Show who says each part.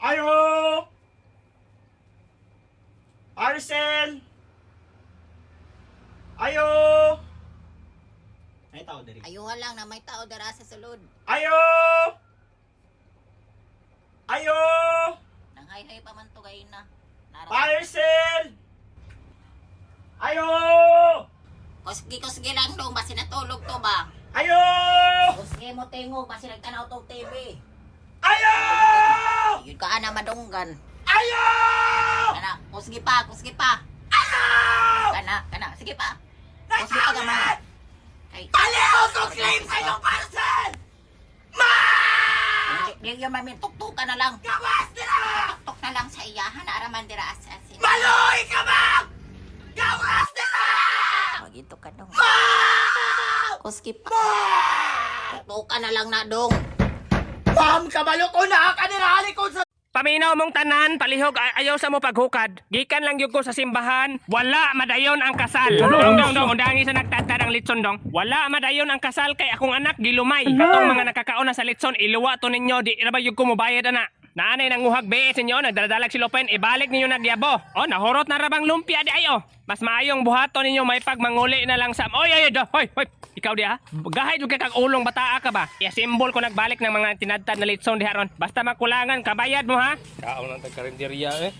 Speaker 1: Ayo! Arcel! Ayo! May tao diri.
Speaker 2: Ayuhan lang na may tao dara sa sulod.
Speaker 1: Ayo! Ayo!
Speaker 2: Nanghay-hay pa man to gayon na.
Speaker 1: Arcel! Ayo!
Speaker 2: Kusgi lang dong, basi natulog to ba?
Speaker 1: Ayo!
Speaker 2: Kusgi mo tingog, basi nagtanaw to TV.
Speaker 1: Ayo!
Speaker 2: Yun ka ana madunggan.
Speaker 1: Ayo!
Speaker 2: Kana, kusgi pa.
Speaker 1: Ayo!
Speaker 2: Kana, sige pa. Kusgi pa gamay. Ay,
Speaker 1: Paliho ko claim sa iyong parcel! Ma!
Speaker 2: di yun mamin, tuktukan na lang.
Speaker 1: Gawas nila!
Speaker 2: Tuktok na lang sa iyahan, araman dira asasin.
Speaker 1: Maloy ka ba? Gawas nila!
Speaker 2: Wag ito ka dong.
Speaker 1: Ma!
Speaker 2: Kusgi pa. Tuktukan na lang na dong.
Speaker 1: Ma'am, kabalo ko na kanirali ko sa...
Speaker 3: Paminaw mong tanan, palihog ayaw sa mo paghukad. Gikan lang yun ko sa simbahan. Wala madayon ang kasal. Dong, undangi sa nagtatad ang litson dong. Wala madayon ang kasal kay akong anak gilumay. Katong mga nakakaon na sa litson, iluwa to ninyo. Di na ba yung kumubayad ana? Naanay nanguhag be sinyo, nagdadalag si Lopen, ibalik ninyo nagyabo. O, nahurot na rabang lumpia di ayo. Mas maayong buhaton ninyo may pagmanguli na lang sa... Oy, hoy, ikaw di ha? Gahay yung kag ulong bataa ka ba? Simbol ko nagbalik ng mga tinadtad na litson di haron. Basta makulangan, kabayad mo ha? Kaon lang tagkarinderya eh.